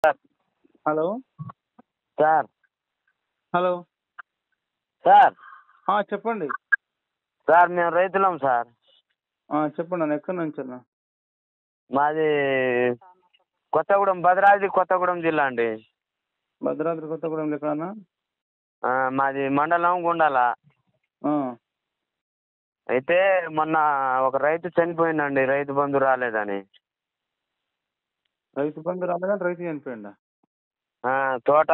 Sir hello sir hello sir చెప్పండి. Sir మేము రైతులం sir. చెప్పండి అన్న, ఎక్కడి నుంచి అన్న? మాది కొత్తగూడెం, భద్రాద్రి కొత్తగూడెం జిల్లా అండి. భద్రాద్రి కొత్తగూడెం ఎక్కడన్నా? మాది మండలం గుండాల. ఆ, అయితే మొన్న ఒక రైతు చనిపోయిందండి, రైతు బంధు రాలేదని. రైతు బంధు రాలేదని రైతు చనిపోయిందా? తోట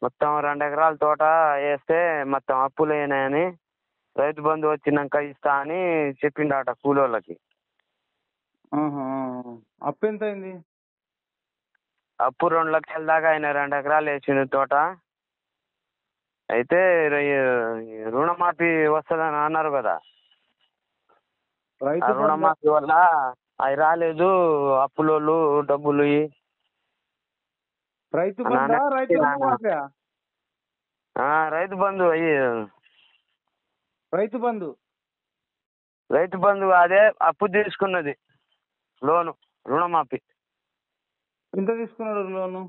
మొత్తం 2 ఎకరాల తోట వేస్తే మొత్తం అప్పులు అయినాయని రైతు బంధు వచ్చినాక ఇస్తా అని చెప్పిండట కూలోళ్ళకి. ఆహా, అప్పు ఎంత అయింది? అప్పు 2 లక్షల దాకా అయినా. 2 ఎకరాలు వేసిండు తోట. అయితే రుణమాఫీ వస్తుందని అన్నారు కదా. రైతు బంధు రుణమాఫీ వల్ల అవి రాలేదు, అప్పులోళ్ళు డబ్బులు రైతు బంధా రైతు రుణమాఫీయా? రైతు బంధు అయ్యి రైతు బంధు రైతు బంధు అదే అప్పు తీసుకున్నది, లోను రుణమాఫీ. ఎంత తీసుకున్నాడు లోను?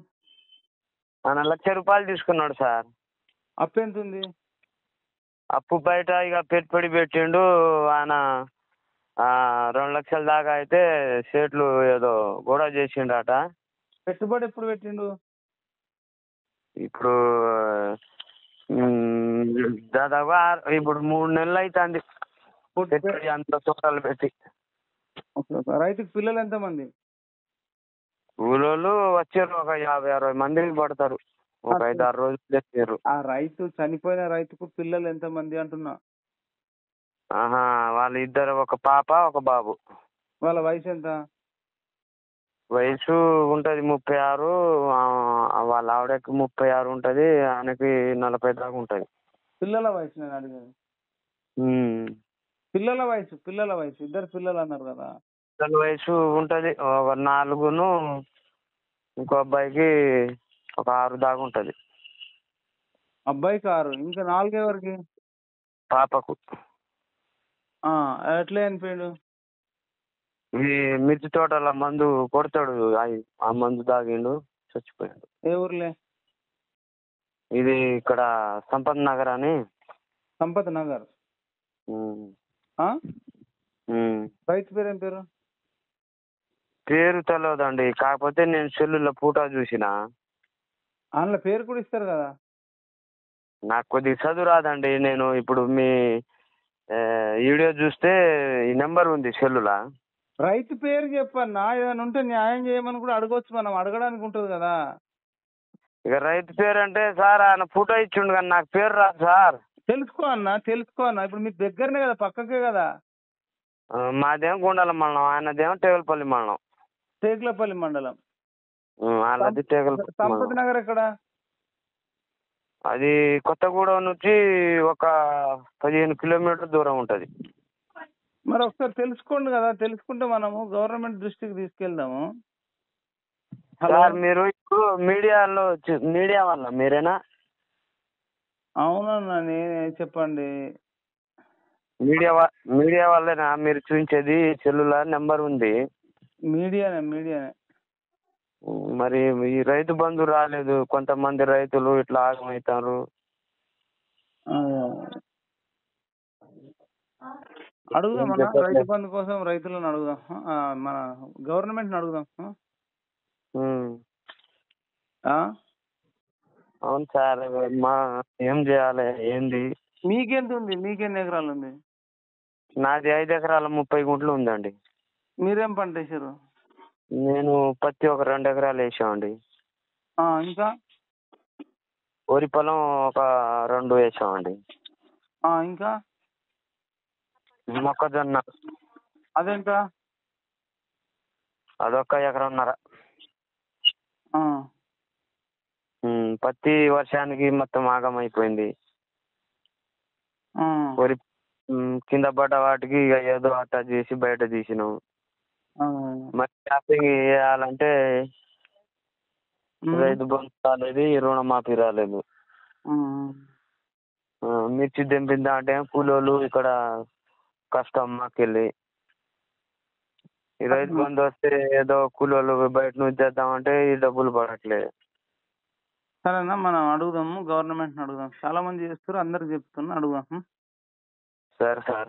1,00,000 తీసుకున్నాడు సార్. అప్పు ఎంత ఉంది? అప్పు బయట ఇక పెట్టుబడి పెట్టిండు ఆయన. 2 లక్షల దాకా అయితే సేట్లు ఏదో గొడవ చేసిండట. పెట్టుబడి ఎప్పుడు పెట్టిండు? ఇప్పుడు దాదాపుగా ఇప్పుడు 3 నెలలు అవుతుంది పెట్టుబడి అంత తోటలు పెట్టి. రైతుకి పిల్లలు ఎంతమంది? ఊళ్ళోళ్ళు వచ్చారు, ఒక 50-60 మందికి పడతారు. ఒక 5-6 రోజులు తెచ్చారు. ఆ రైతు చనిపోయిన రైతుకు పిల్లలు ఎంతమంది అంటున్నా? వాళ్ళు ఇద్దరు, ఒక పాప ఒక బాబు. వాళ్ళ వయసు ఎంత? వయసు ఉంటుంది 36. వాళ్ళ ఆవిడకి 36 ఉంటుంది, ఆయనకి 40 దాకా ఉంటుంది. పిల్లల వయసు నేను అడిగేది. పిల్లల వయసు ఇద్దరు పిల్లలు అన్నారు కదా. పిల్లల వయసు ఉంటుంది ఒక 4, ఇంకో అబ్బాయికి ఒక 6 దాకా ఉంటుంది. అబ్బాయికి 6, ఇంకా 4 ఎవరికి? పాపకు. ఎట్లా చనిపోయాడు? ఈ మిర్చి తోటల మందు కొడతాడు, ఆ మందు తాగిండు, చచ్చిపోయాడు. ఏ ఊర్లే? ఇది ఇక్కడ సంపత్ నగర్ అని. సంపత్ నగర్. రైతు పేరు ఏం పేరు? పేరు తెలియదండి, కాకపోతే నేను సెల్లులో ఫోటో చూసిన. అందులో పేరు కూడా ఇస్తారు కదా. నాకు కొద్దిగా చదువు రాదండి. నేను ఇప్పుడు మీ వీడియో చూస్తే ఈ నెంబర్ ఉంది సెల్లులా. రైతు పేరు చెప్పన్నా, ఏదైనా ఉంటే న్యాయం చేయమని కూడా అడగొచ్చు, మనం అడగడానికి ఉంటుంది కదా. ఇక రైతు పేరు అంటే సార్ ఆయన ఫోటో ఇచ్చిండు కానీ నాకు పేరు రాదు సార్. తెలుసుకో అన్న. ఇప్పుడు మీకు దగ్గరనే కదా, పక్కకే కదా. మాదేమో గుండాల మండలం, ఆయనదేమో టేగులపల్లి మండలం. టేకులపల్లి మండలం. వాళ్ళది టేగులపల్లి. సంపత్ నగర్ ఎక్కడ? అది కొత్తగూడెం నుంచి ఒక 15 కిలోమీటర్ దూరం ఉంటుంది. మరి ఒకసారి తెలుసుకోండి కదా, తెలుసుకుంటే మనము గవర్నమెంట్ దృష్టికి తీసుకెళ్దాము. సార్ మీరు ఇప్పుడు మీడియా వల్ల మీరేనా? అవునన్నా, నేనే. చెప్పండి. మీడియా వల్లేనా మీరు చూపించేది? సెల్లులార్ నెంబర్ ఉంది. మీడియానే. మరి ఈ రైతు బంధు రాలేదు, కొంతమంది రైతులు ఇట్లా ఆగమవుతారు. అడుగుదాం అన్న, రైతు బంధు కోసం రైతులను అడుగుదాం, మన గవర్నమెంట్ని అడుగుదాం. అవును సార్, ఏం చేయాలి ఏంది? మీకెంత ఉంది? మీకెన్ని ఎకరాలు ఉంది? నాది 5 ఎకరాల 30 గుంటలు ఉందండి. మీరేం పంట వేసారు? నేను పత్తి ఒక 2 ఎకరాలు వేసామండి. ఇంకా వరి పొలం ఒక 2 వేసామండి. ఇంకా మొక్కజొన్న. అదెంత? అదొక 1.5 ఎకరం. పత్తి వర్షానికి మొత్తం ఆగమైపోయింది. వరి కింద పడ్డ వాటికి ఇక ఏదో అట్టా చేసి బయట తీసినాం. మరి షాపింగ్ చేయాలంటే రైతు బంధు రాలేదు, రుణమాఫీ రాలేదు. మిర్చి తెంపిందా అంటే కూలోళ్ళు ఇక్కడ కష్టం మాకెళ్ళి. ఈ రైతు బంధు వస్తే ఏదో కూలోళ్ళు బయట నుంచి చేద్దామంటే ఈ డబ్బులు పడట్లేదు. సరేనా, మనం అడుగుదాము, గవర్నమెంట్ని అడుగుదాం. చాలా మంది చేస్తారు, అందరికి చెప్తున్నా, అడుగుదాం. సరే సార్.